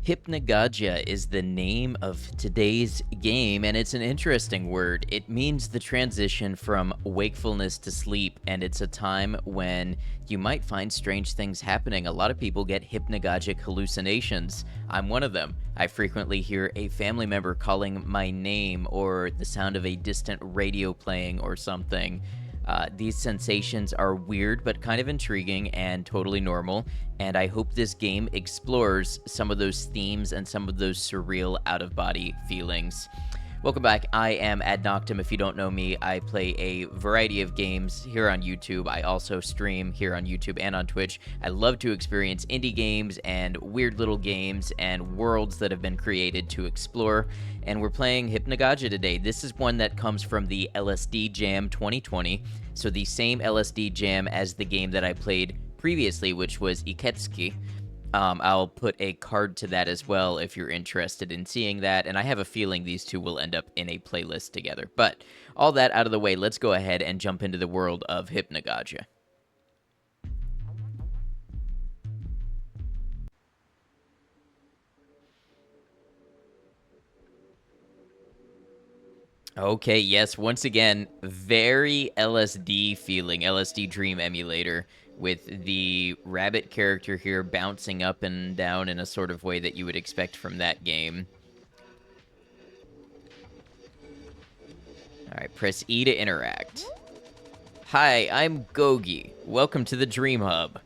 Hypnagogia is the name of today's game, and it's an interesting word. It means the transition from wakefulness to sleep, and it's a time when you might find strange things happening. A lot of people get hypnagogic hallucinations. I'm one of them. I frequently hear a family member calling my name or the sound of a distant radio playing or something. These sensations are weird but kind of intriguing and totally normal, and I hope this game explores some of those themes and some of those surreal out-of-body feelings. Welcome back. I am Ad Noctem. If you don't know me, I play a variety of games here on YouTube. I also stream here on YouTube and on Twitch. I love to experience indie games and weird little games and worlds that have been created to explore. And we're playing Hypnagogia today. This is one that comes from the LSD Jam 2020. So the same LSD Jam as the game that I played previously, which was Iketsuki. I'll put a card to that as well if you're interested in seeing that, and I have a feeling these two will end up in a playlist together. But all that out of the way, let's go ahead and jump into the world of Hypnagogia. Okay, yes, once again, very LSD feeling, LSD Dream Emulator, with the rabbit character here bouncing up and down in a sort of way that you would expect from that game. Alright, press E to interact. Hi, I'm Gogi. Welcome to the Dream Hub.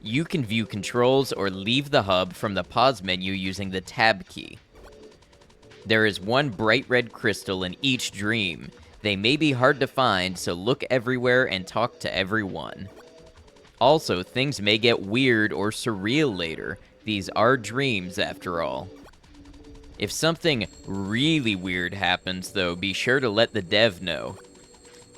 You can view controls or leave the hub from the pause menu using the tab key. There is one bright red crystal in each dream. They may be hard to find, so look everywhere and talk to everyone. Also, things may get weird or surreal later. These are dreams, after all. If something really weird happens, though, be sure to let the dev know.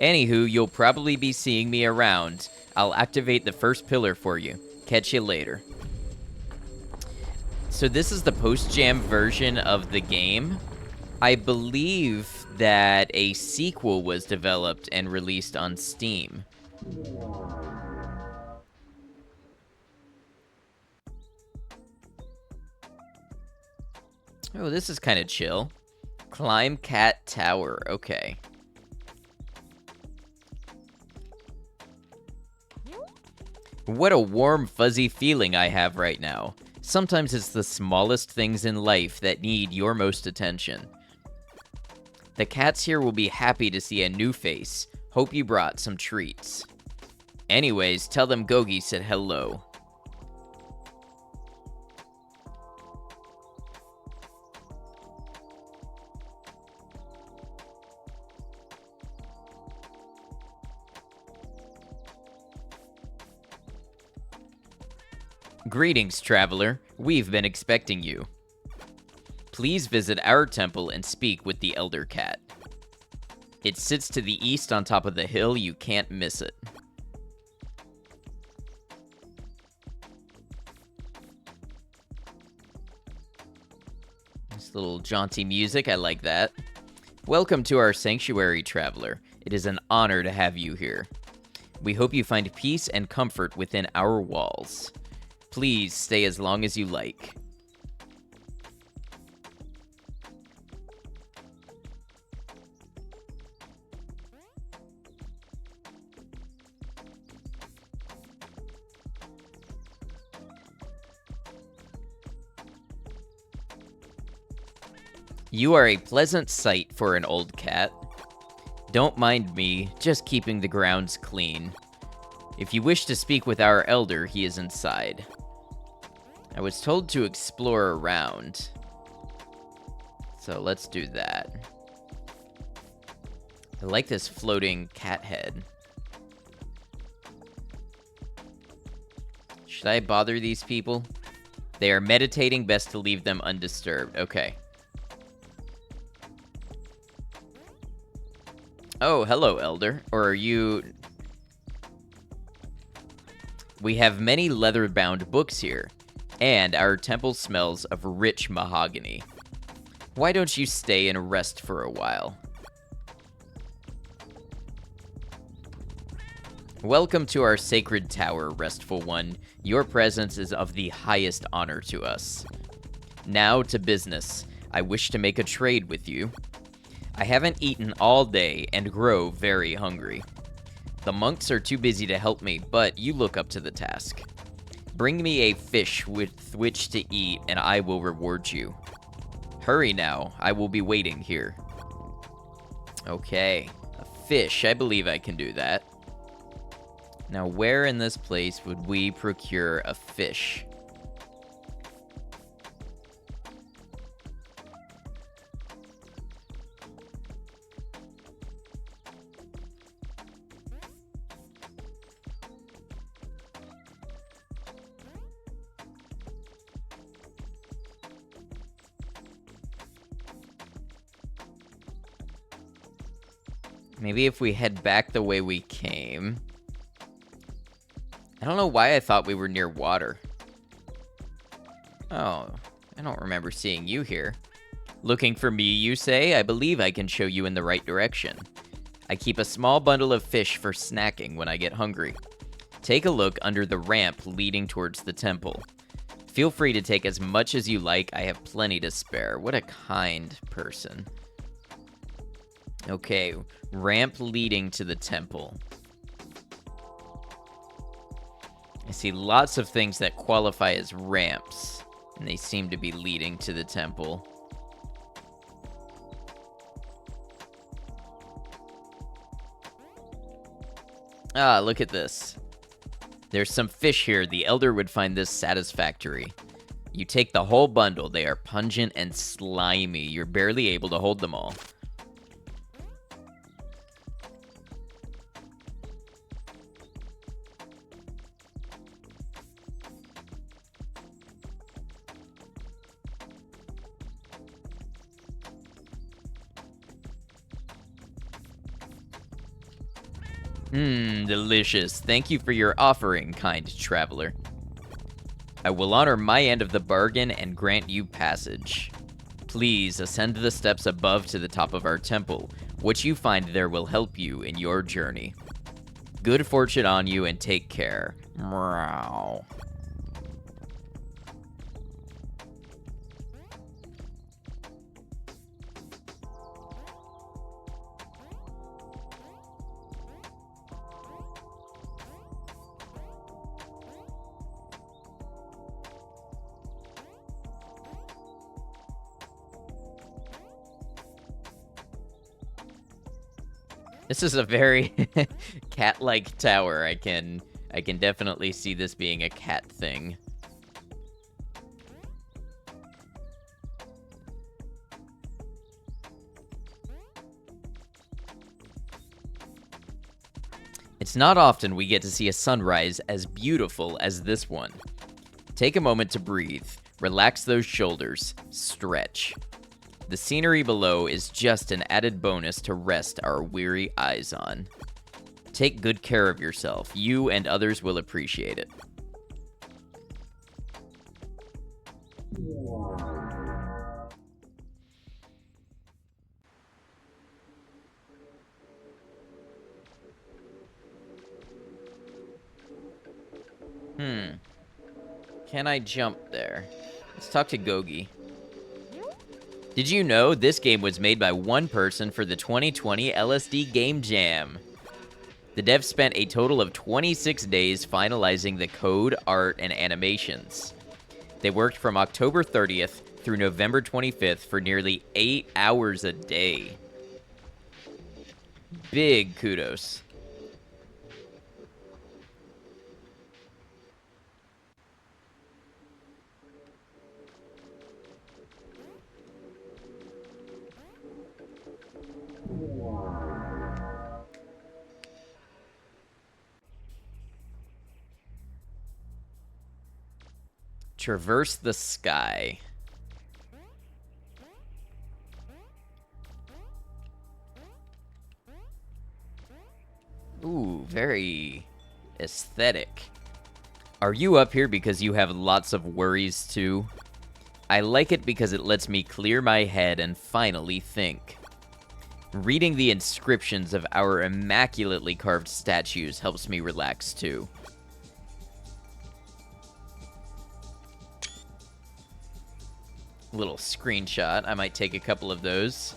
Anywho, you'll probably be seeing me around. I'll activate the first pillar for you. Catch you later. So this is the post-jam version of the game. I believe that a sequel was developed and released on Steam. Oh, this is kind of chill. Climb Cat Tower. Okay. What a warm, fuzzy feeling I have right now. Sometimes it's the smallest things in life that need your most attention. The cats here will be happy to see a new face. Hope you brought some treats. Anyways, tell them Gogi said hello. Greetings, traveler. We've been expecting you. Please visit our temple and speak with the Elder Cat. It sits to the east on top of the hill. You can't miss it. This little jaunty music, I like that. Welcome to our sanctuary, traveler. It is an honor to have you here. We hope you find peace and comfort within our walls. Please stay as long as you like. You are a pleasant sight for an old cat. Don't mind me, just keeping the grounds clean. If you wish to speak with our elder, he is inside. I was told to explore around. So let's do that. I like this floating cat head. Should I bother these people? They are meditating, best to leave them undisturbed. Okay. Oh, hello, Elder. Or are you... We have many leather-bound books here, and our temple smells of rich mahogany. Why don't you stay and rest for a while? Welcome to our sacred tower, restful one. Your presence is of the highest honor to us. Now to business. I wish to make a trade with you. I haven't eaten all day and grow very hungry. The monks are too busy to help me, but you look up to the task. Bring me a fish with which to eat, and I will reward you. Hurry now, I will be waiting here. Okay, a fish, I believe I can do that. Now, where in this place would we procure a fish? Maybe if we head back the way we came. I don't know why I thought we were near water. Oh, I don't remember seeing you here. Looking for me, you say? I believe I can show you in the right direction. I keep a small bundle of fish for snacking when I get hungry. Take a look under the ramp leading towards the temple. Feel free to take as much as you like. I have plenty to spare. What a kind person. Okay, ramp leading to the temple. I see lots of things that qualify as ramps, and they seem to be leading to the temple. Ah, look at this. There's some fish here. The elder would find this satisfactory. You take the whole bundle. They are pungent and slimy. You're barely able to hold them all. Delicious. Thank you for your offering, kind traveler. I will honor my end of the bargain and grant you passage. Please ascend the steps above to the top of our temple. What you find there will help you in your journey. Good fortune on you and take care. Meow. This is a very cat-like tower. I can definitely see this being a cat thing. It's not often we get to see a sunrise as beautiful as this one. Take a moment to breathe, relax those shoulders, stretch. The scenery below is just an added bonus to rest our weary eyes on. Take good care of yourself. You and others will appreciate it. Can I jump there? Let's talk to Gogi. Did you know this game was made by one person for the 2020 LSD Game Jam? The devs spent a total of 26 days finalizing the code, art, and animations. They worked from October 30th through November 25th for nearly 8 hours a day. Big kudos. Traverse the sky. Ooh, very aesthetic. Are you up here because you have lots of worries too? I like it because it lets me clear my head and finally think. Reading the inscriptions of our immaculately carved statues helps me relax too. Little screenshot. I might take a couple of those.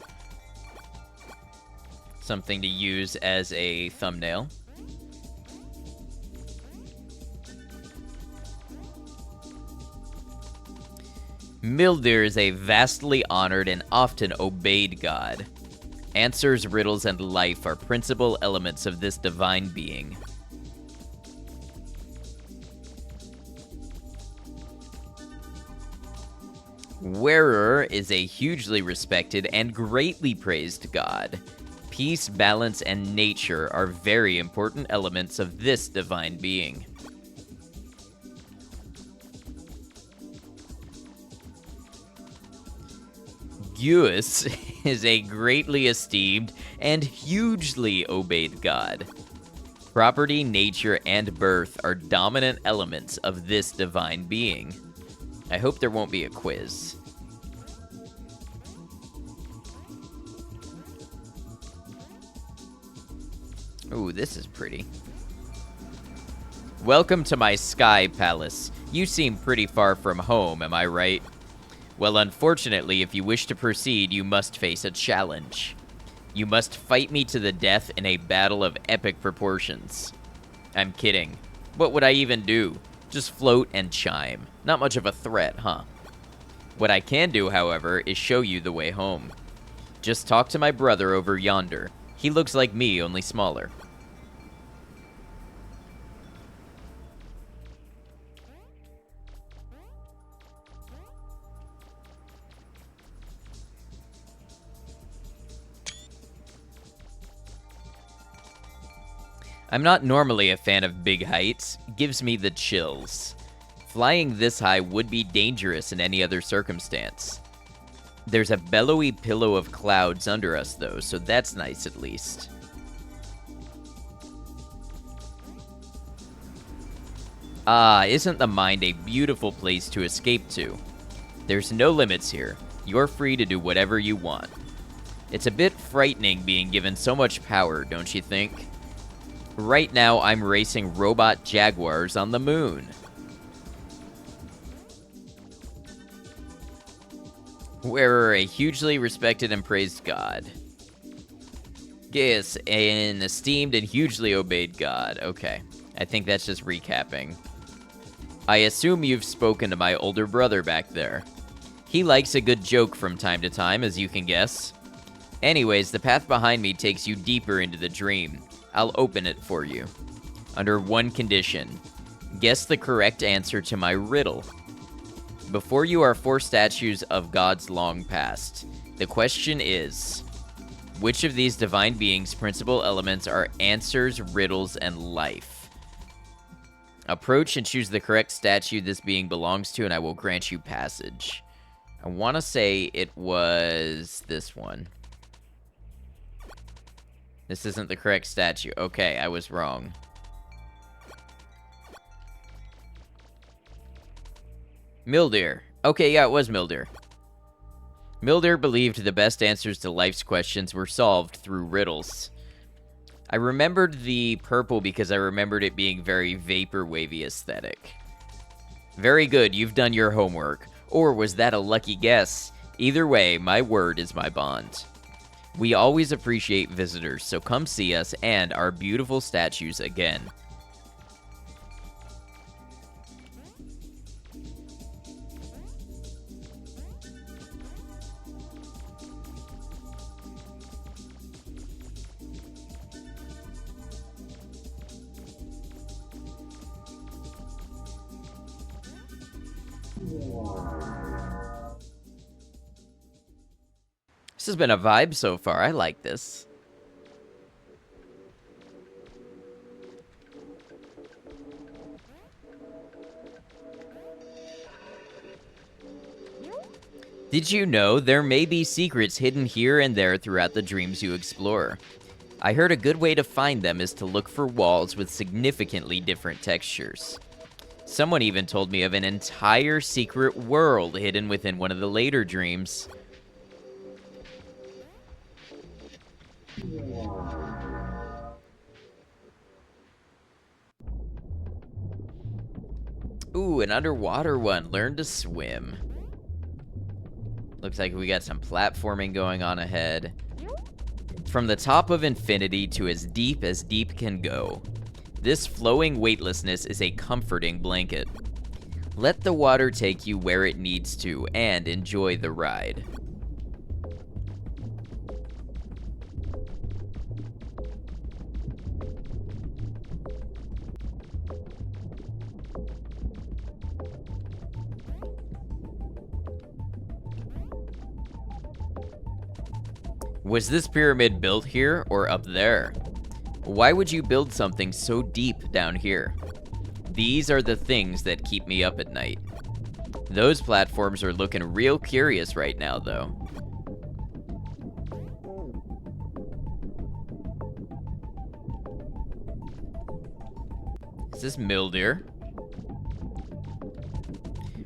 Something to use as a thumbnail. Mildir is a vastly honored and often obeyed god. Answers, riddles, and life are principal elements of this divine being. Wearer is a hugely respected and greatly praised god. Peace, balance, and nature are very important elements of this divine being. Geus is a greatly esteemed and hugely obeyed god. Property, nature, and birth are dominant elements of this divine being. I hope there won't be a quiz. Ooh, this is pretty. Welcome to my sky palace. You seem pretty far from home, am I right? Well, unfortunately, if you wish to proceed, you must face a challenge. You must fight me to the death in a battle of epic proportions. I'm kidding. What would I even do? Just float and chime. Not much of a threat, huh? What I can do, however, is show you the way home. Just talk to my brother over yonder. He looks like me, only smaller. I'm not normally a fan of big heights. Gives me the chills. Flying this high would be dangerous in any other circumstance. There's a billowy pillow of clouds under us, though, so that's nice at least. Ah, isn't the mind a beautiful place to escape to? There's no limits here. You're free to do whatever you want. It's a bit frightening being given so much power, don't you think? Right now, I'm racing robot jaguars on the moon. We're a hugely respected and praised god. Yes, an esteemed and hugely obeyed god. Okay, I think that's just recapping. I assume you've spoken to my older brother back there. He likes a good joke from time to time, as you can guess. Anyways, the path behind me takes you deeper into the dream. I'll open it for you. Under one condition. Guess the correct answer to my riddle. Before you are 4 statues of gods long past. The question is, which of these divine beings' principal elements are answers, riddles, and life? Approach and choose the correct statue this being belongs to, and I will grant you passage. I want to say it was this one. This isn't the correct statue. Okay, I was wrong. Mildir. Okay, yeah, it was Mildir. Mildir believed the best answers to life's questions were solved through riddles. I remembered the purple because I remembered it being very vapor-wavy aesthetic. Very good, you've done your homework. Or was that a lucky guess? Either way, my word is my bond. We always appreciate visitors, so come see us and our beautiful statues again. This has been a vibe so far. I like this. Did you know there may be secrets hidden here and there throughout the dreams you explore? I heard a good way to find them is to look for walls with significantly different textures. Someone even told me of an entire secret world hidden within one of the later dreams. Ooh, an underwater one. Learn to swim. Looks like we got some platforming going on ahead. From the top of infinity to as deep can go. This flowing weightlessness is a comforting blanket. Let the water take you where it needs to and enjoy the ride. Was this pyramid built here or up there? Why would you build something so deep down here? These are the things that keep me up at night. Those platforms are looking real curious right now, though. Is this Mildir?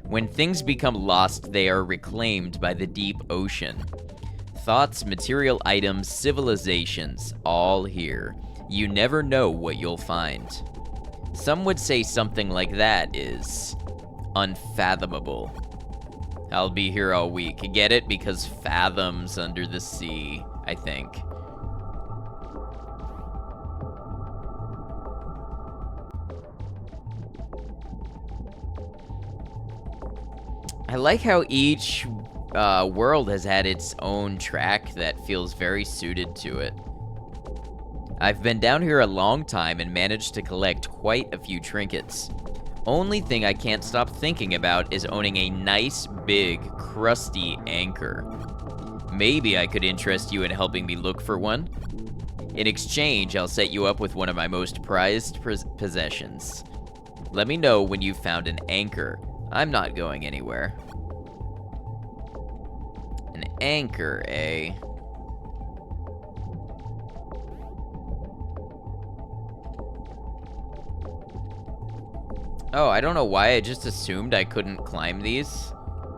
When things become lost, they are reclaimed by the deep ocean. Thoughts, material items, civilizations, all here. You never know what you'll find. Some would say something like that is unfathomable. I'll be here all week. Get it? Because fathoms under the sea, I think. I like how each world has had its own track that feels very suited to it. I've been down here a long time and managed to collect quite a few trinkets. Only thing I can't stop thinking about is owning a nice, big, crusty anchor. Maybe I could interest you in helping me look for one? In exchange, I'll set you up with one of my most prized possessions. Let me know when you've found an anchor. I'm not going anywhere. An anchor, eh? Oh, I don't know why I just assumed I couldn't climb these,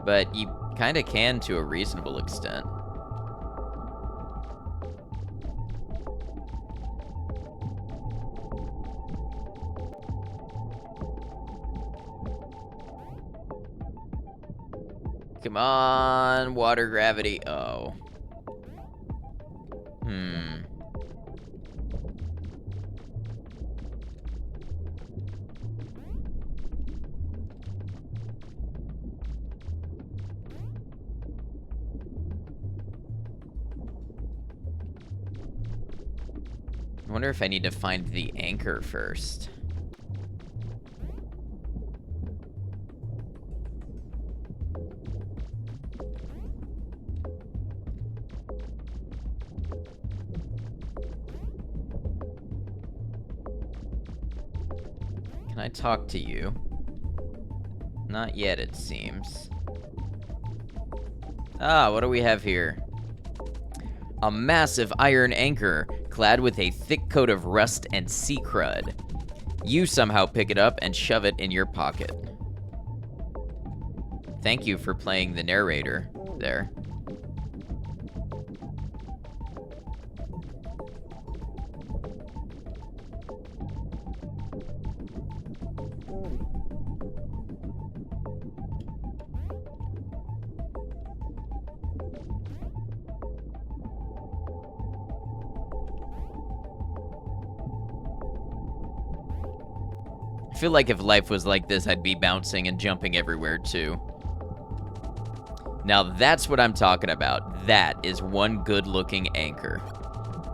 but you kinda can to a reasonable extent. Come on, water gravity. Oh. I wonder if I need to find the anchor first. Can I talk to you? Not yet, it seems. Ah, what do we have here? A massive iron anchor, clad with a thick coat of rust and sea crud. You somehow pick it up and shove it in your pocket. Thank you for playing the narrator there. I feel like if life was like this, I'd be bouncing and jumping everywhere too. Now that's what I'm talking about. That is one good-looking anchor.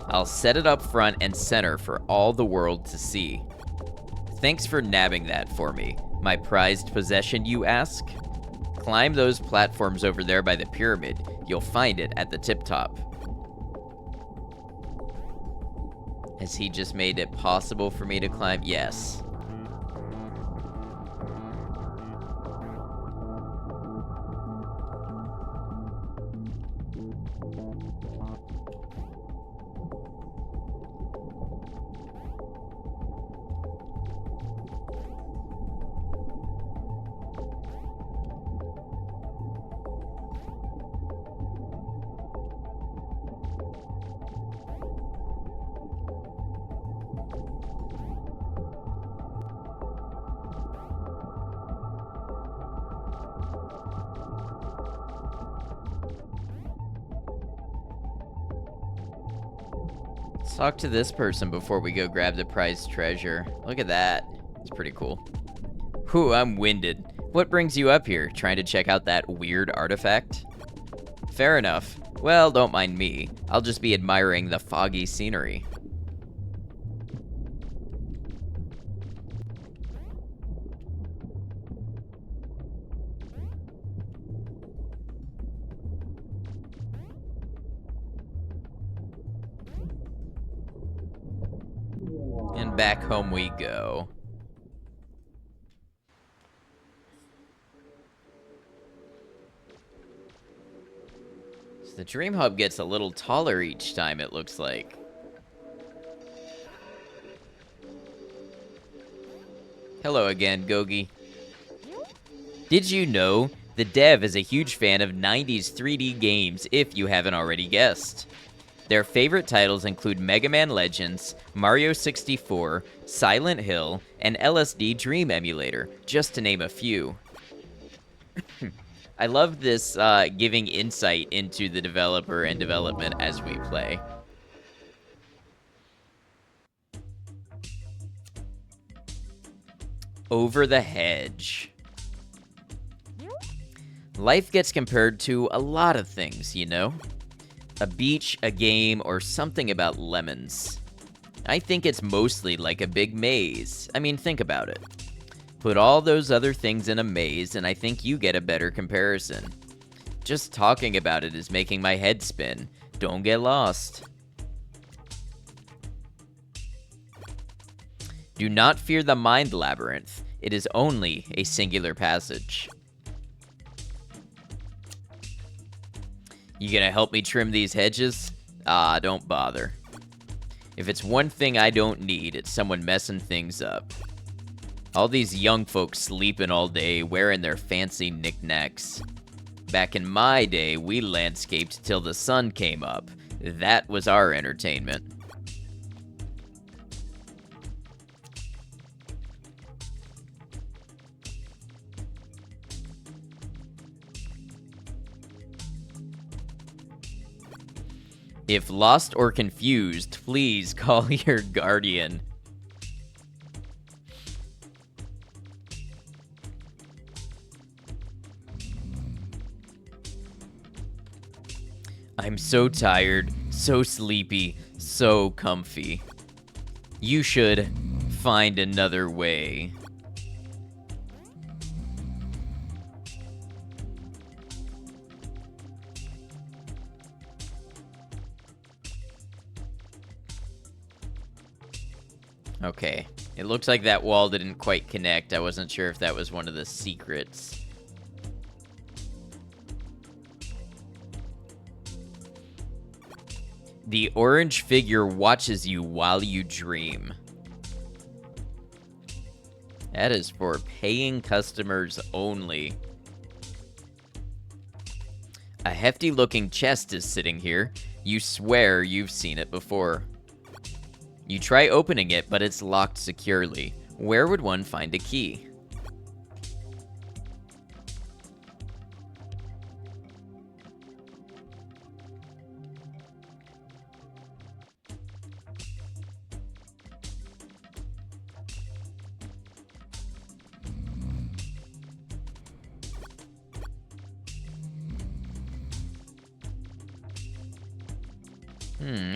I'll set it up front and center for all the world to see. Thanks for nabbing that for me. My prized possession, you ask? Climb those platforms over there by the pyramid. You'll find it at the tip top. Has he just made it possible for me to climb? Yes. Let's talk to this person before we go grab the prized treasure. Look at that. It's pretty cool. Whew, I'm winded. What brings you up here? Trying to check out that weird artifact? Fair enough. Well, don't mind me. I'll just be admiring the foggy scenery. And back home we go. So the Dream Hub gets a little taller each time, it looks like. Hello again, Gogi. Did you know the dev is a huge fan of 90s 3D games, if you haven't already guessed? Their favorite titles include Mega Man Legends, Mario 64, Silent Hill, and LSD Dream Emulator, just to name a few. I love this giving insight into the developer and development as we play. Over the Hedge. Life gets compared to a lot of things, you know? A beach, a game, or something about lemons. I think it's mostly like a big maze. I mean, think about it. Put all those other things in a maze, and I think you get a better comparison. Just talking about it is making my head spin. Don't get lost. Do not fear the mind labyrinth. It is only a singular passage. You gonna help me trim these hedges? Ah, don't bother. If it's one thing I don't need, it's someone messing things up. All these young folks sleeping all day, wearing their fancy knickknacks. Back in my day, we landscaped till the sun came up. That was our entertainment. If lost or confused, please call your guardian. I'm so tired, so sleepy, so comfy. You should find another way. Okay, it looks like that wall didn't quite connect. I wasn't sure if that was one of the secrets. The orange figure watches you while you dream. That is for paying customers only. A hefty-looking chest is sitting here. You swear you've seen it before. You try opening it, but it's locked securely. Where would one find a key?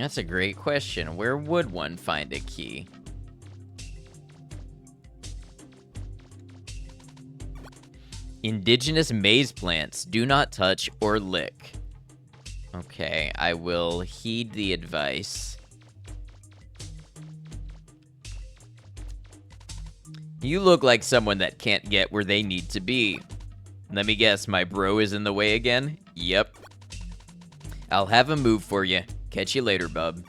That's a great question. Where would one find a key? Indigenous maize plants. Do not touch or lick. Okay, I will heed the advice. You look like someone that can't get where they need to be. Let me guess, my bro is in the way again? Yep. I'll have a move for you. Catch you later, bub.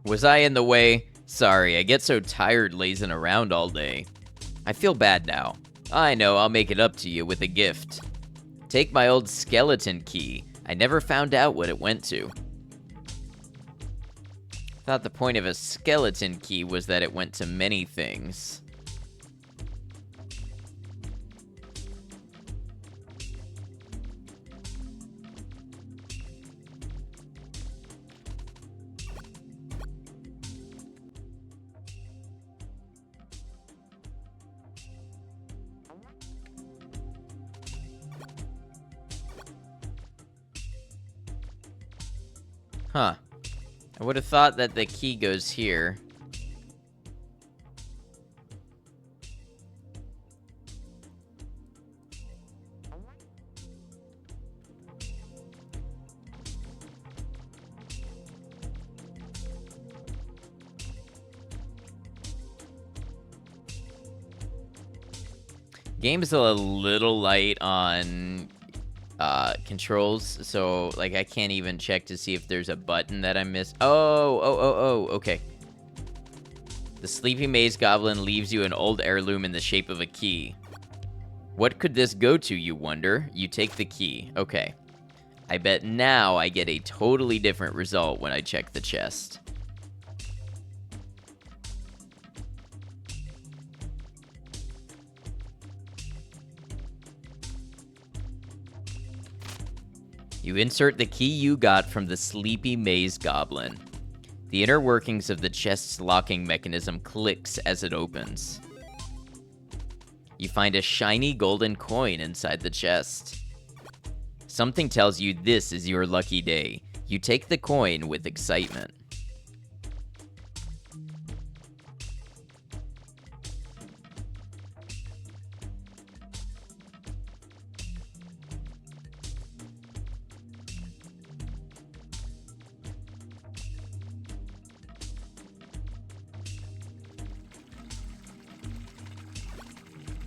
Was I in the way? Sorry, I get so tired lazing around all day. I feel bad now. I know, I'll make it up to you with a gift. Take my old skeleton key. I never found out what it went to. Thought the point of a skeleton key was that it went to many things. Huh. I would have thought that the key goes here. Game's a little light on controls, so like I can't even check to see if there's a button that I missed. Oh, okay. The Sleepy Maze Goblin leaves you an old heirloom in the shape of a key. What could this go to, you wonder? You take the key. Okay. I bet now I get a totally different result when I check the chest. You insert the key you got from the Sleepy Maze Goblin. The inner workings of the chest's locking mechanism clicks as it opens. You find a shiny golden coin inside the chest. Something tells you this is your lucky day. You take the coin with excitement.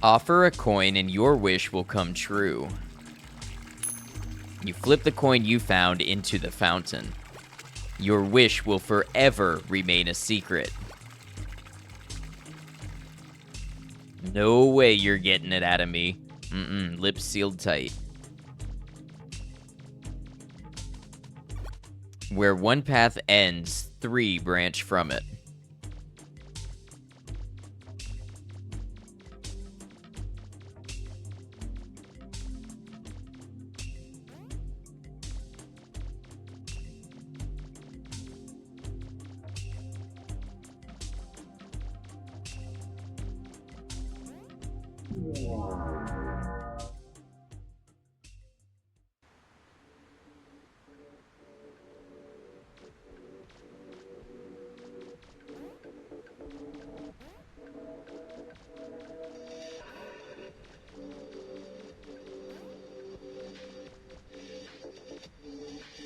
Offer a coin and your wish will come true. You flip the coin you found into the fountain. Your wish will forever remain a secret. No way you're getting it out of me. Lips sealed tight. Where one path ends, 3 branch from it.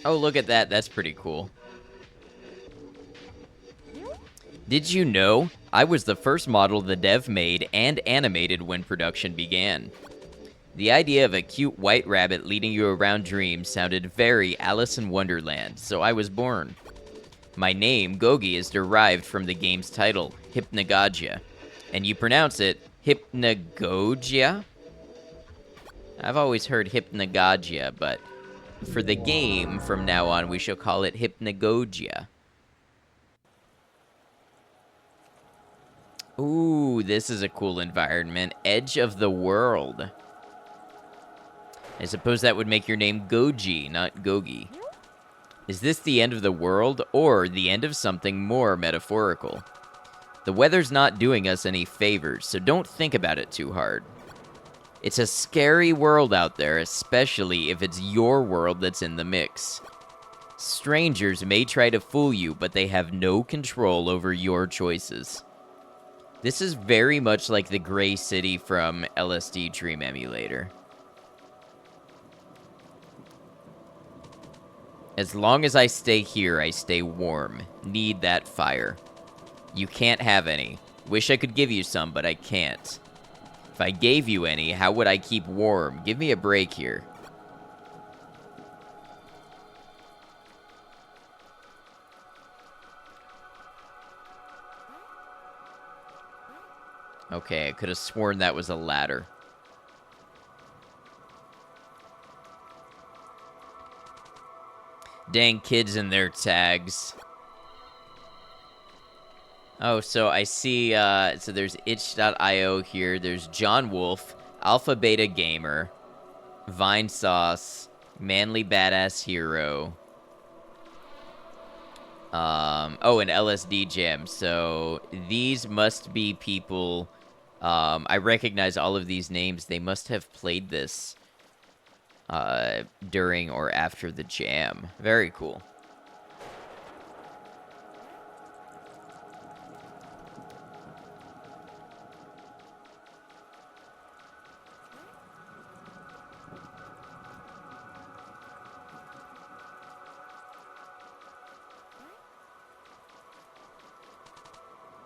Oh, look at that. That's pretty cool. Did you know? I was the first model the dev made and animated when production began. The idea of a cute white rabbit leading you around dreams sounded very Alice in Wonderland, so I was born. My name, Gogi, is derived from the game's title, Hypnagogia. And you pronounce it Hypnagogia? I've always heard Hypnagogia, but for the game, from now on, we shall call it Hypnagogia. Ooh, this is a cool environment. Edge of the world. I suppose that would make your name Goji, not Gogi. Is this the end of the world, or the end of something more metaphorical? The weather's not doing us any favors, so don't think about it too hard. It's a scary world out there, especially if it's your world that's in the mix. Strangers may try to fool you, but they have no control over your choices. This is very much like the Gray City from LSD Dream Emulator. As long as I stay here, I stay warm. Need that fire. You can't have any. Wish I could give you some, but I can't. If I gave you any, how would I keep warm? Give me a break here. Okay, I could have sworn that was a ladder. Dang kids and their tags. Oh, so I see, so there's itch.io here. There's John Wolf, Alpha Beta Gamer, Vine Sauce, Manly Badass Hero. Oh, and LSD Jam. So these must be people. I recognize all of these names. They must have played this during or after the jam. Very cool.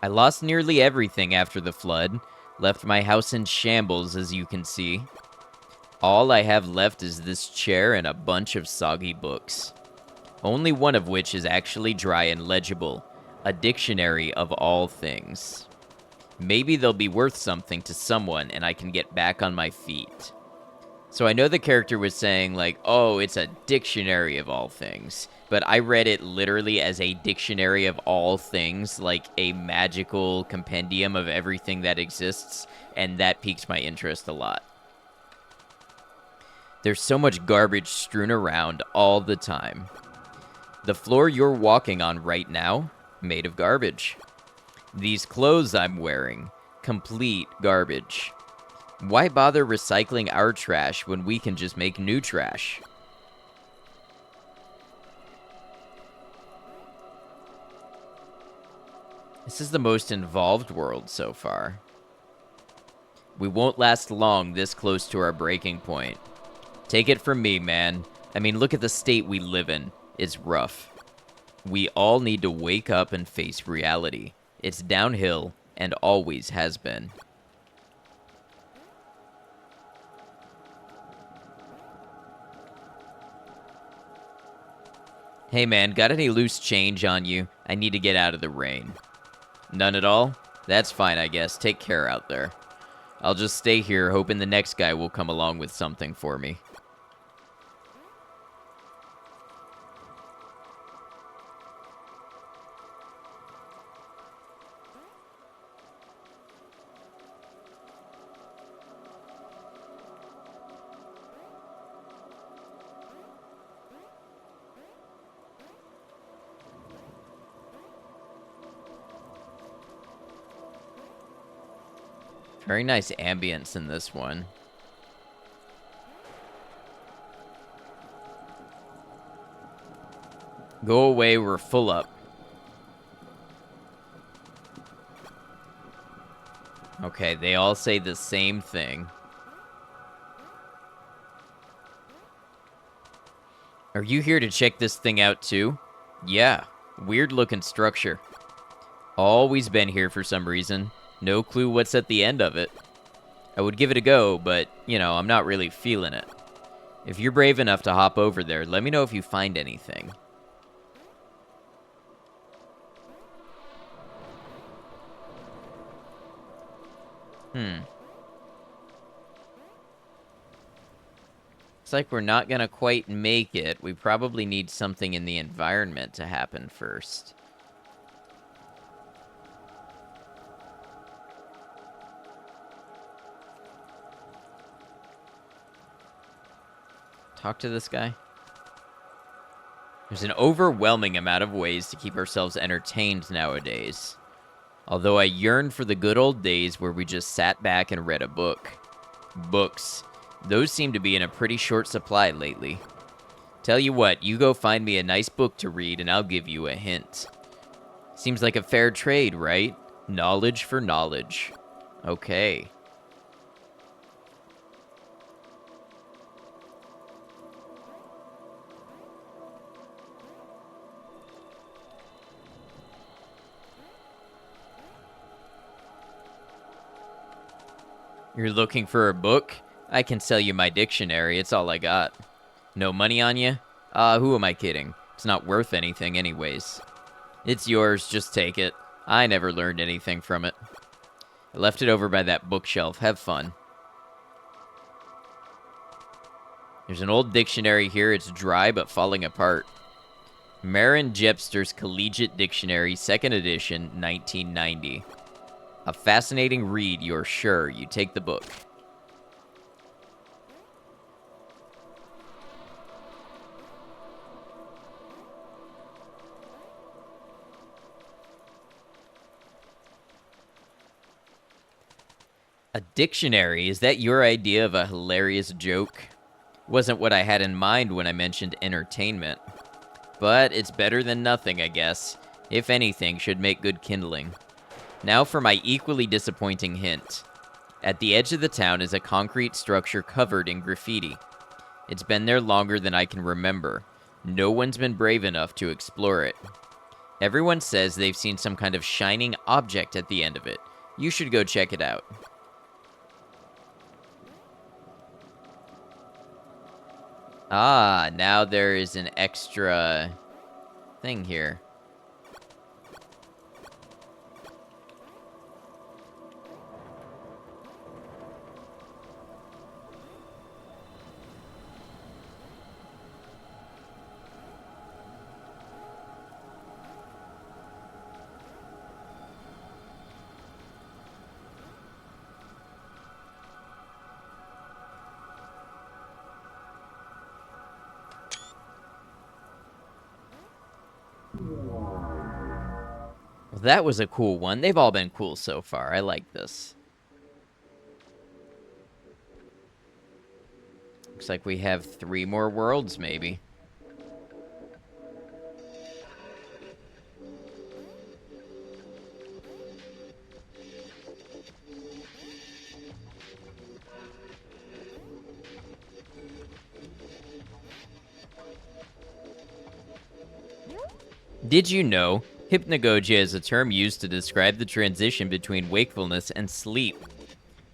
I lost nearly everything after the flood. Left my house in shambles, as you can see. All I have left is this chair and a bunch of soggy books. Only one of which is actually dry and legible. A dictionary of all things. Maybe they'll be worth something to someone and I can get back on my feet. So I know the character was saying, like, oh, it's a dictionary of all things. But I read it literally as a dictionary of all things, like a magical compendium of everything that exists, and that piqued my interest a lot. There's so much garbage strewn around all the time. The floor you're walking on right now, made of garbage. These clothes I'm wearing, complete garbage. Why bother recycling our trash when we can just make new trash? This is the most involved world so far. We won't last long this close to our breaking point. Take it from me, man. I mean, look at the state we live in. It's rough. We all need to wake up and face reality. It's downhill and always has been. Hey man, got any loose change on you? I need to get out of the rain. None at all? That's fine, I guess. Take care out there. I'll just stay here, hoping the next guy will come along with something for me. Very nice ambience in this one. Go away, we're full up. Okay, they all say the same thing. Are you here to check this thing out too? Yeah, weird looking structure. Always been here for some reason. No clue what's at the end of it. I would give it a go, but, you know, I'm not really feeling it. If you're brave enough to hop over there, let me know if you find anything. Looks like we're not gonna quite make it. We probably need something in the environment to happen first. Talk to this guy. There's an overwhelming amount of ways to keep ourselves entertained nowadays. Although I yearn for the good old days where we just sat back and read a book. Books. Those seem to be in a pretty short supply lately. Tell you what, you go find me a nice book to read and I'll give you a hint. Seems like a fair trade, right? Knowledge for knowledge. Okay. You're looking for a book? I can sell you my dictionary, it's all I got. No money on you? Who am I kidding? It's not worth anything anyways. It's yours, just take it. I never learned anything from it. I left it over by that bookshelf, have fun. There's an old dictionary here, it's dry but falling apart. Marin Jepster's Collegiate Dictionary, 2nd edition, 1990. A fascinating read, you're sure. You take the book. A dictionary? Is that your idea of a hilarious joke? Wasn't what I had in mind when I mentioned entertainment. But it's better than nothing, I guess. If anything, should make good kindling. Now for my equally disappointing hint. At the edge of the town is a concrete structure covered in graffiti. It's been there longer than I can remember. No one's been brave enough to explore it. Everyone says they've seen some kind of shining object at the end of it. You should go check it out. Ah, now there is an extra thing here. Well, that was a cool one. They've all been cool so far. I like this. Looks like we have 3 more worlds, maybe. Did you know Hypnagogia is a term used to describe the transition between wakefulness and sleep?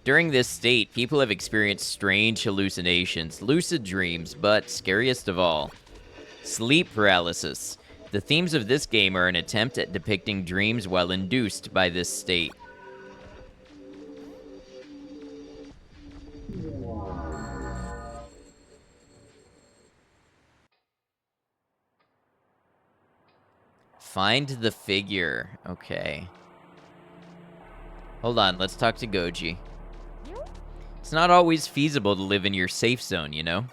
During this state, people have experienced strange hallucinations, lucid dreams, but scariest of all, sleep paralysis. The themes of this game are an attempt at depicting dreams while induced by this state. Find the figure. Okay. Hold on, let's talk to Goji. It's not always feasible to live in your safe zone, you know?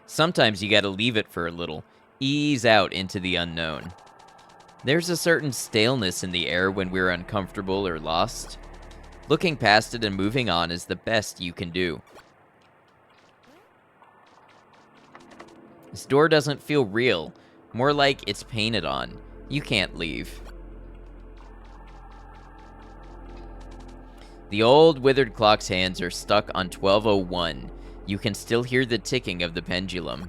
Sometimes you gotta leave it for a little. Ease out into the unknown. There's a certain staleness in the air when we're uncomfortable or lost. Looking past it and moving on is the best you can do. This door doesn't feel real. More like it's painted on. You can't leave. The old withered clock's hands are stuck on 12:01. You can still hear the ticking of the pendulum.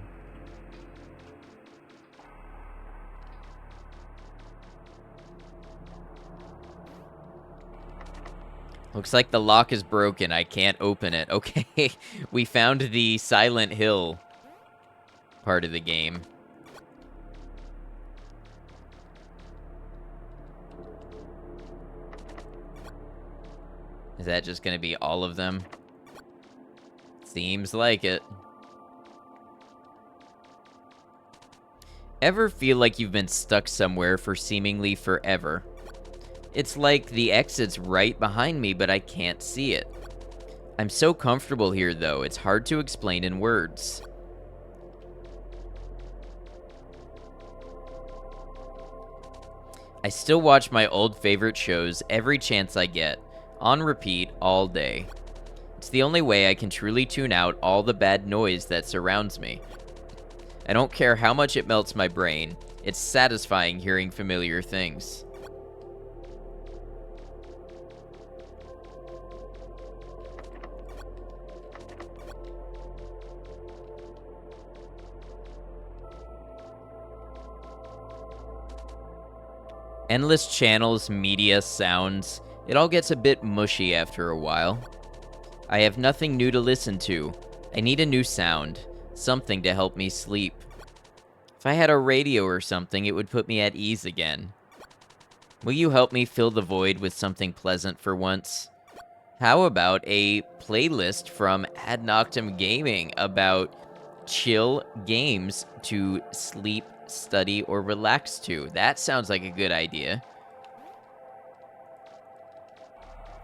Looks like the lock is broken. I can't open it. Okay, we found the Silent Hill part of the game. Is that just going to be all of them? Seems like it. Ever feel like you've been stuck somewhere for seemingly forever? It's like the exit's right behind me, but I can't see it. I'm so comfortable here, though, it's hard to explain in words. I still watch my old favorite shows every chance I get. On repeat all day. It's the only way I can truly tune out all the bad noise that surrounds me. I don't care how much it melts my brain, it's satisfying hearing familiar things. Endless channels, media, sounds. It all gets a bit mushy after a while. I have nothing new to listen to. I need a new sound. Something to help me sleep. If I had a radio or something, it would put me at ease again. Will you help me fill the void with something pleasant for once? How about a playlist from Ad Noctem Gaming about chill games to sleep, study, or relax to. That sounds like a good idea.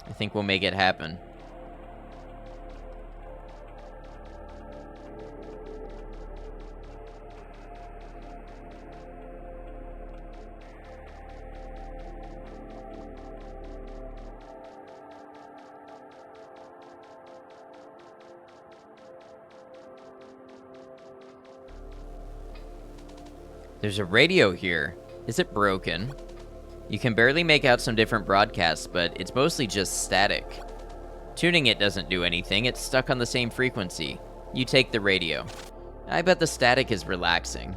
I think we'll make it happen. There's a radio here. Is it broken? You can barely make out some different broadcasts, but it's mostly just static. Tuning it doesn't do anything, it's stuck on the same frequency. You take the radio. I bet the static is relaxing.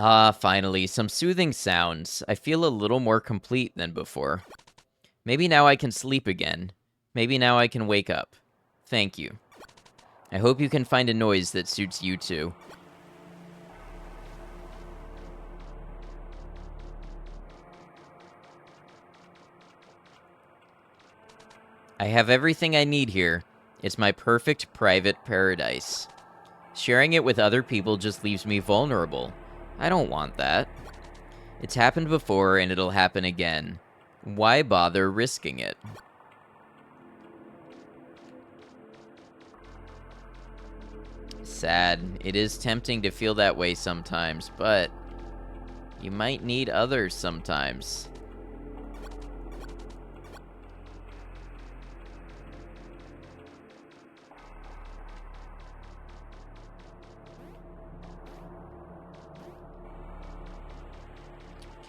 Ah, finally, some soothing sounds. I feel a little more complete than before. Maybe now I can sleep again. Maybe now I can wake up. Thank you. I hope you can find a noise that suits you too. I have everything I need here. It's my perfect private paradise. Sharing it with other people just leaves me vulnerable. I don't want that. It's happened before and it'll happen again. Why bother risking it? Sad. It is tempting to feel that way sometimes, but you might need others sometimes.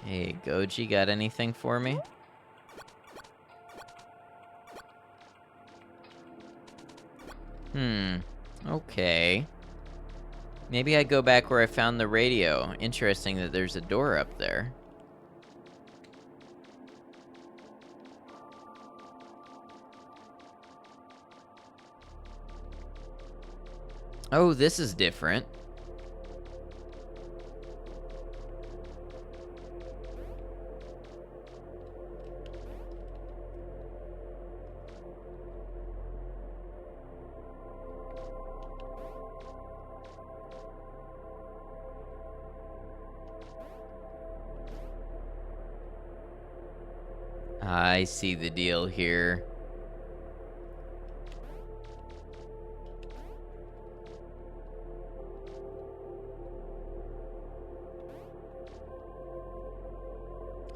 Hey, Goji, got anything for me? Okay. Maybe I go back where I found the radio. Interesting that there's a door up there. Oh, this is different. I see the deal here.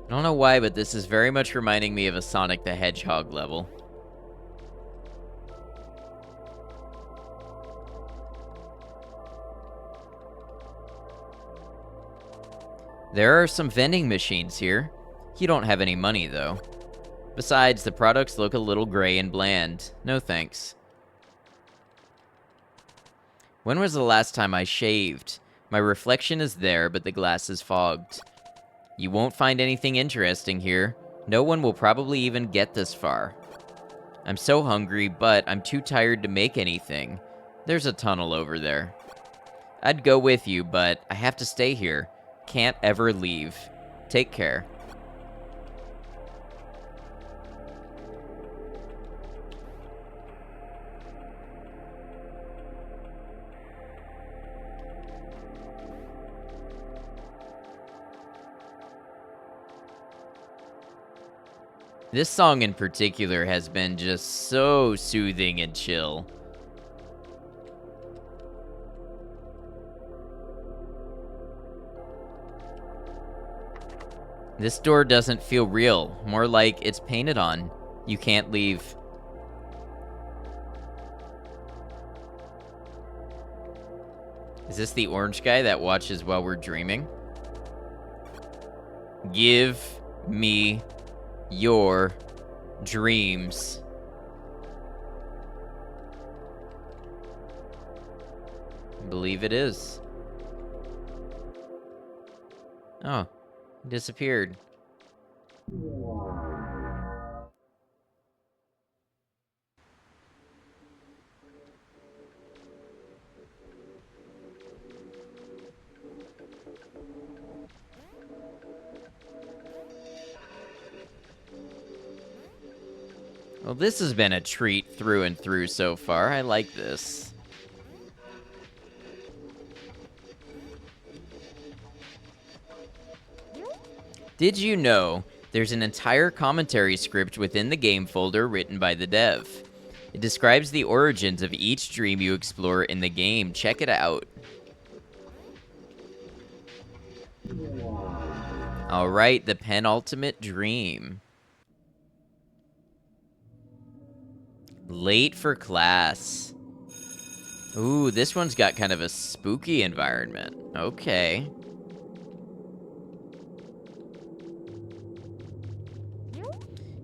I don't know why, but this is very much reminding me of a Sonic the Hedgehog level. There are some vending machines here. You don't have any money, though. Besides, the products look a little gray and bland. No thanks. When was the last time I shaved? My reflection is there, but the glass is fogged. You won't find anything interesting here. No one will probably even get this far. I'm so hungry, but I'm too tired to make anything. There's a tunnel over there. I'd go with you, but I have to stay here. Can't ever leave. Take care. This song in particular has been just so soothing and chill. This door doesn't feel real, more like it's painted on. You can't leave. Is this the orange guy that watches while we're dreaming? Give me your dreams. I believe it is. Oh, he disappeared. Well, this has been a treat through and through so far. I like this. Did you know there's an entire commentary script within the game folder written by the dev? It describes the origins of each dream you explore in the game. Check it out. All right, the penultimate dream. Late for class. Ooh, this one's got kind of a spooky environment. Okay.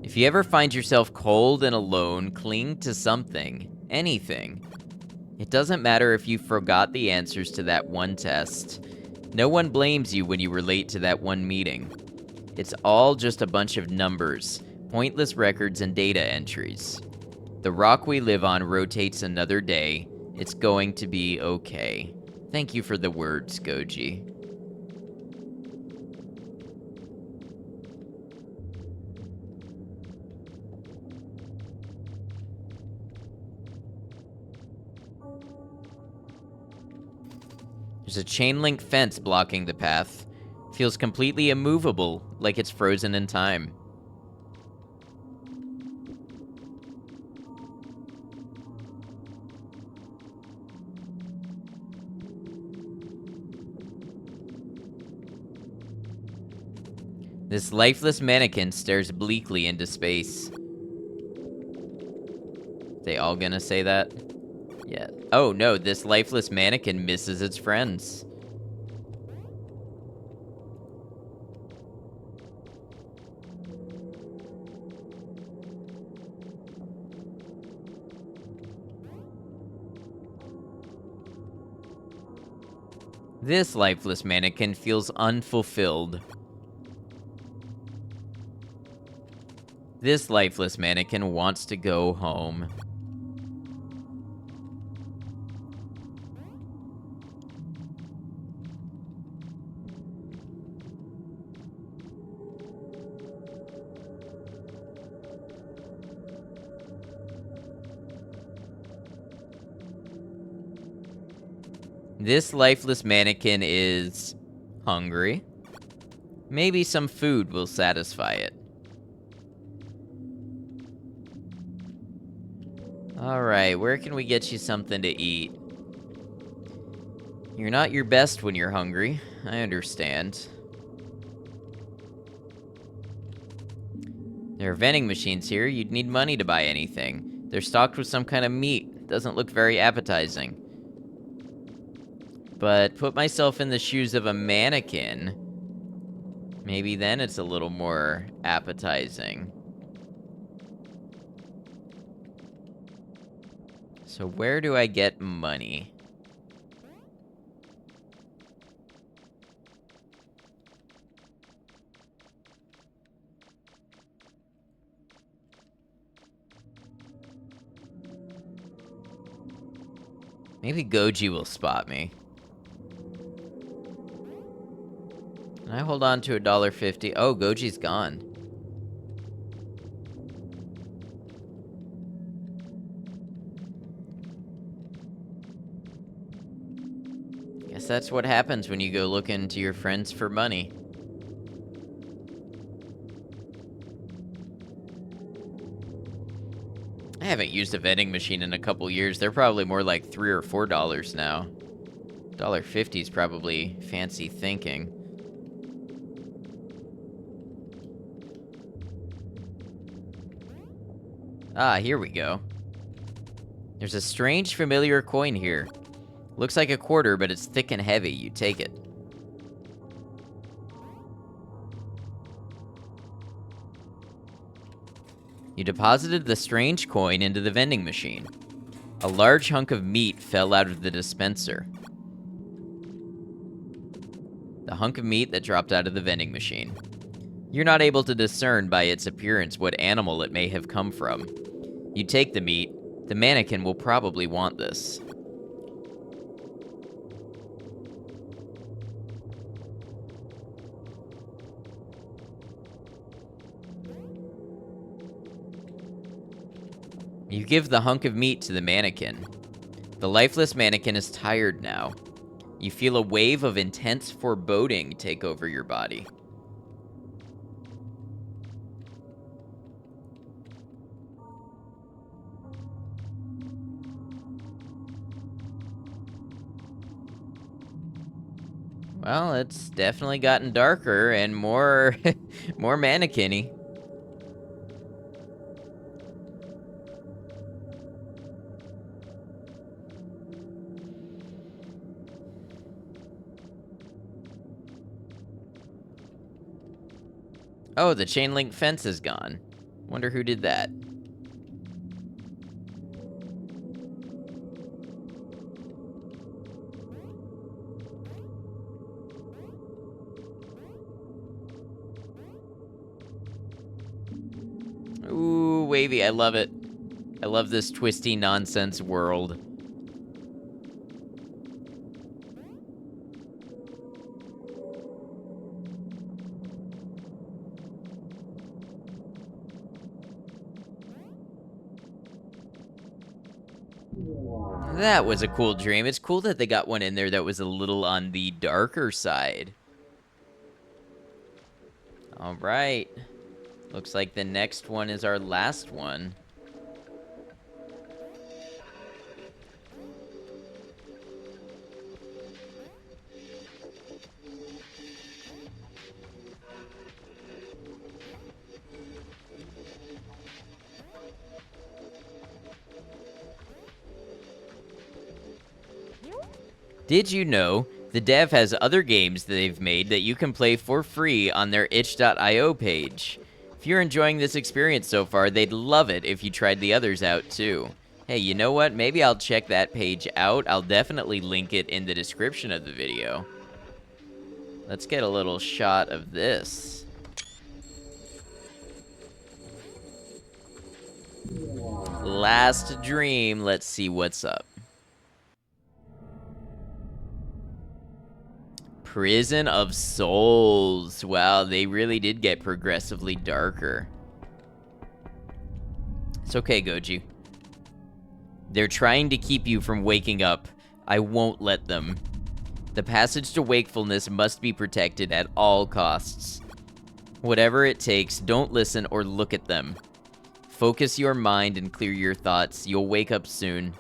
If you ever find yourself cold and alone, cling to something. Anything. It doesn't matter if you forgot the answers to that one test. No one blames you when you were late to that one meeting. It's all just a bunch of numbers, pointless records and data entries. The rock we live on rotates another day. It's going to be okay. Thank you for the words, Goji. There's a chain link fence blocking the path. Feels completely immovable, like it's frozen in time. This lifeless mannequin stares bleakly into space. They all gonna say that? Yeah. Oh no, this lifeless mannequin misses its friends. This lifeless mannequin feels unfulfilled. This lifeless mannequin wants to go home. This lifeless mannequin is hungry. Maybe some food will satisfy it. Alright, where can we get you something to eat? You're not your best when you're hungry. I understand. There are vending machines here. You'd need money to buy anything. They're stocked with some kind of meat. Doesn't look very appetizing. But put myself in the shoes of a mannequin. Maybe then it's a little more appetizing. So where do I get money? Maybe Goji will spot me. Can I hold on to $1.50? Oh, Goji's gone. Guess that's what happens when you go looking to your friends for money. I haven't used a vending machine in a couple years. They're probably more like $3 or $4 now. $1.50 is probably fancy thinking. Ah, here we go. There's a strange familiar coin here. Looks like a quarter, but it's thick and heavy. You take it. You deposited the strange coin into the vending machine. A large hunk of meat fell out of the dispenser. The hunk of meat that dropped out of the vending machine. You're not able to discern by its appearance what animal it may have come from. You take the meat, the mannequin will probably want this. You give the hunk of meat to the mannequin. The lifeless mannequin is tired now. You feel a wave of intense foreboding take over your body. Well, it's definitely gotten darker and more more mannequin-y. Oh, the chain link fence is gone. Wonder who did that. Ooh, wavy, I love it. I love this twisty nonsense world. That was a cool dream. It's cool that they got one in there that was a little on the darker side. All right. Looks like the next one is our last one. Did you know the dev has other games that they've made that you can play for free on their itch.io page? If you're enjoying this experience so far, they'd love it if you tried the others out too. Hey, you know what? Maybe I'll check that page out. I'll definitely link it in the description of the video. Let's get a little shot of this. Last dream. Let's see what's up. Prison of Souls. Wow, they really did get progressively darker. It's okay, Goji. They're trying to keep you from waking up. I won't let them. The passage to wakefulness must be protected at all costs. Whatever it takes, don't listen or look at them. Focus your mind and clear your thoughts. You'll wake up soon.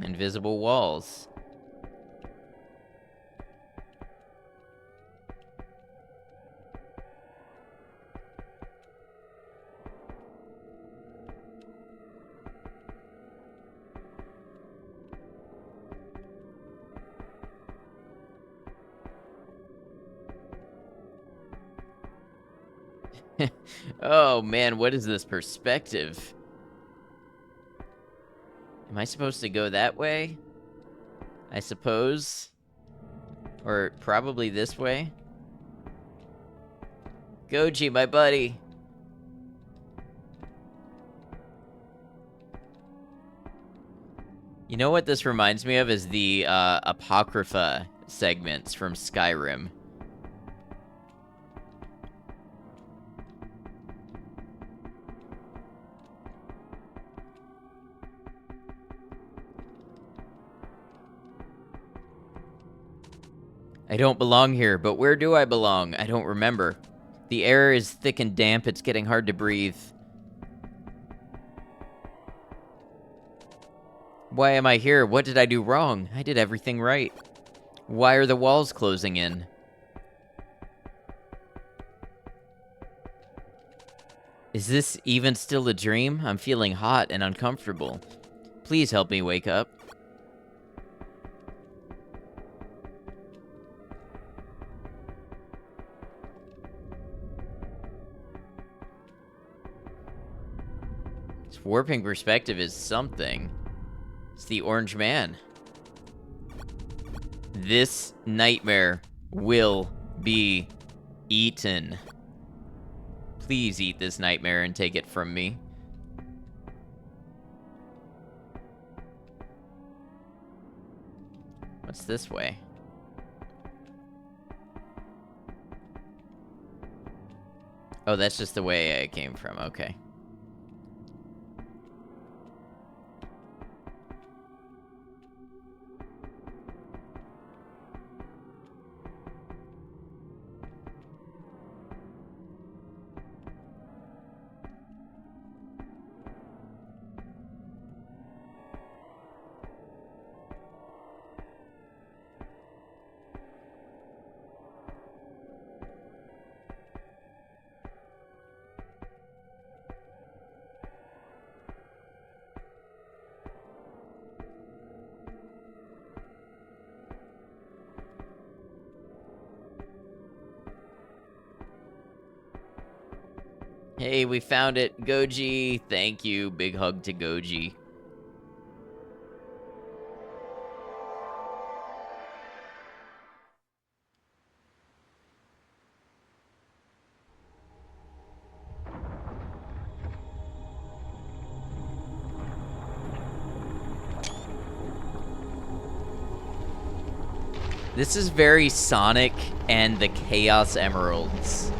Invisible walls. Oh man, what is this perspective? Am I supposed to go that way? I suppose. Or probably this way. Goji, my buddy. You know what this reminds me of is the Apocrypha segments from Skyrim. I don't belong here, but where do I belong? I don't remember. The air is thick and damp, it's getting hard to breathe. Why am I here? What did I do wrong? I did everything right. Why are the walls closing in? Is this even still a dream? I'm feeling hot and uncomfortable. Please help me wake up. Warping perspective is something. It's the orange man. This nightmare will be eaten. Please eat this nightmare and take it from me. What's this way? Oh, that's just the way I came from. Okay. Hey, we found it. Goji, thank you. Big hug to Goji. This is very Sonic and the Chaos Emeralds.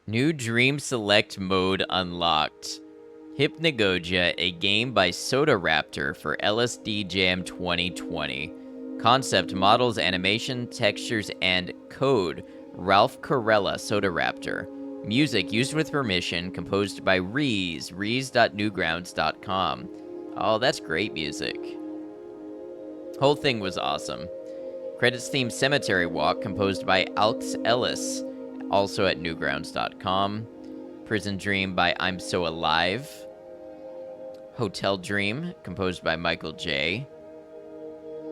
New Dream Select mode unlocked. Hypnagogia, a game by Soda Raptor for LSD Jam 2020. Concept, models, animation, textures, and code. Ralph Corella, Soda Raptor. Music used with permission, composed by rees.newgrounds.com. Oh, that's great music. Whole thing was awesome. Credits theme Cemetery Walk, composed by Alex Ellis, also at newgrounds.com. Prison Dream by I'm So Alive. Hotel Dream, composed by Michael J.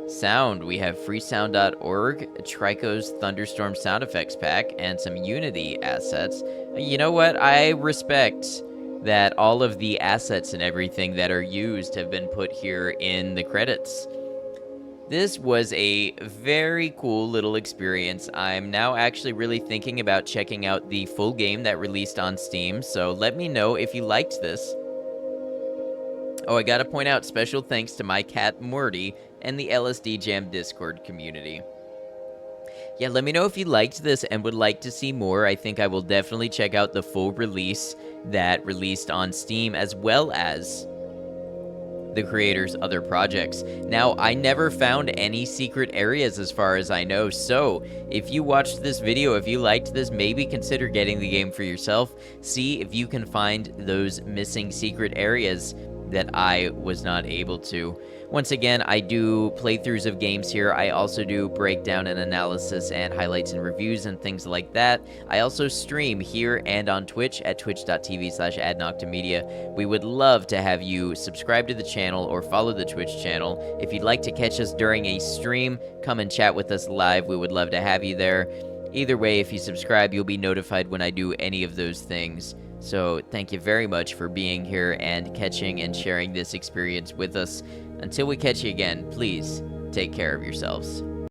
Sound, we have freesound.org, Trico's Thunderstorm sound effects pack, and some Unity assets. You know what? I respect that all of the assets and everything that are used have been put here in the credits. This was a very cool little experience. I'm now actually really thinking about checking out the full game that released on Steam, so let me know if you liked this. Oh, I gotta point out special thanks to my cat Morty and the LSD Jam Discord community. Yeah, let me know if you liked this and would like to see more. I think I will definitely check out the full release that released on Steam, as well as the creator's other projects. Now, I never found any secret areas as far as I know, so if you watched this video, if you liked this, maybe consider getting the game for yourself. See if you can find those missing secret areas that I was not able to. Once again, I do playthroughs of games here. I also do breakdown and analysis and highlights and reviews and things like that. I also stream here and on Twitch at twitch.tv/adnoctamedia. We would love to have you subscribe to the channel or follow the Twitch channel. If you'd like to catch us during a stream, come and chat with us live. We would love to have you there. Either way, if you subscribe, you'll be notified when I do any of those things. So thank you very much for being here and catching and sharing this experience with us. Until we catch you again, please take care of yourselves.